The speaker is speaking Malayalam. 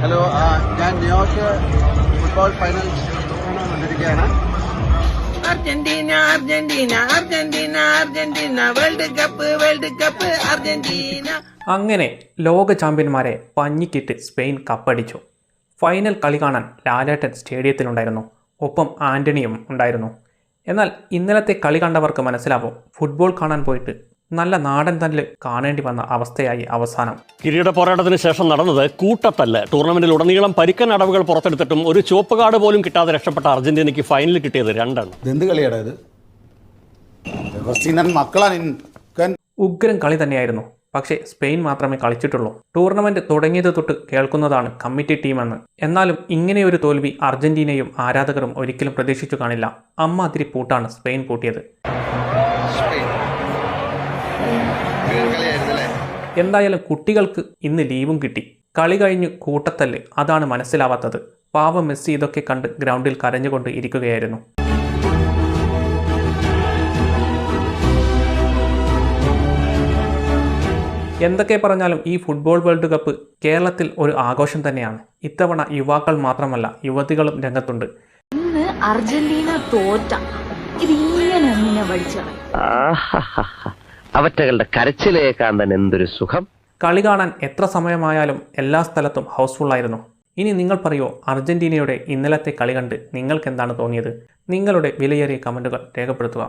ഹലോ, ഞാൻ ന്യൂയോർക്ക് ഫുട്ബോൾ ഫൈനൽ വന്നിരിക്കുകയാണ്. Argentina Argentina Argentina Argentina world cup Argentina. അങ്ങനെ ലോക ചാമ്പ്യന്മാരെ പഞ്ഞിക്കിട്ട് സ്പെയിൻ കപ്പടിച്ചു. ഫൈനൽ കളി കാണാൻ ലാലേട്ടൻ സ്റ്റേഡിയത്തിലുണ്ടായിരുന്നു. ഒപ്പം ആന്റണിയും ഉണ്ടായിരുന്നു. എന്നാൽ ഇന്നലത്തെ കളി കണ്ടവർക്ക് മനസ്സിലാവും, ഫുട്ബോൾ കാണാൻ പോയിട്ട് നല്ല നാടൻ തല്ല് കാണേണ്ടി വന്ന അവസ്ഥയായി അവസാനം. കിരീട പോരാട്ടത്തിന് ശേഷം നടന്നത് കൂട്ടത്തല്ല്. ടൂർണമെന്റിൽ ഉടനീളം പരിക്കൻ അടവുകൾ പുറത്തെടുത്തിട്ടും ഒരു ചുവപ്പ് കാർഡ് പോലും കിട്ടാതെ രക്ഷപ്പെട്ട അർജന്റീനയ്ക്ക് ഫൈനലിൽ കിട്ടിയത് 2 എന്ത് കളിയാടാ ഇത്? ഉഗ്രൻ കളി തന്നെയായിരുന്നു. പക്ഷേ സ്പെയിൻ മാത്രമേ കളിച്ചിട്ടുള്ളൂ. ടൂർണമെന്റ് തുടങ്ങിയത് തൊട്ട് കേൾക്കുന്നതാണ് കമ്മിറ്റി ടീമെന്ന്. എന്നാലും ഇങ്ങനെയൊരു തോൽവി അർജന്റീനയും ആരാധകരും ഒരിക്കലും പ്രതീക്ഷിച്ചു കാണില്ല. അമ്മാതിരി പൂട്ടാണ് സ്പെയിൻ പൂട്ടിയത്. എന്തായാലും കുട്ടികൾക്ക് ഇന്ന് ലീവും കിട്ടി. കളി കഴിഞ്ഞ് കൂട്ടത്തല്ല്, അതാണ് മനസ്സിലാവാത്തത്. പാവം മെസ്സി ഇതൊക്കെ കണ്ട് ഗ്രൗണ്ടിൽ കരഞ്ഞുകൊണ്ട് ഇരിക്കുകയായിരുന്നു. എന്തൊക്കെ പറഞ്ഞാലും ഈ ഫുട്ബോൾ വേൾഡ് കപ്പ് കേരളത്തിൽ ഒരു ആഘോഷം തന്നെയാണ്. ഇത്തവണ യുവാക്കൾ മാത്രമല്ല, യുവതികളും രംഗത്തുണ്ട്. ഇന്ന് അർജന്റീന തോറ്റ ഇതിങ്ങനെ അവറ്റകളുടെ കരച്ചിലേക്കാൻ തന്നെ എന്തൊരു സുഖം. കളി കാണാൻ എത്ര സമയമായാലും എല്ലാ സ്ഥലത്തും ഹൗസ്ഫുള്ളായിരുന്നു. ഇനി നിങ്ങൾ പറയോ, അർജന്റീനയുടെ ഇന്നലത്തെ കളി കണ്ട് നിങ്ങൾക്ക് എന്താണ് തോന്നിയത്? നിങ്ങളുടെ വിലയേറിയ കമൻറ്റുകൾ രേഖപ്പെടുത്തുക.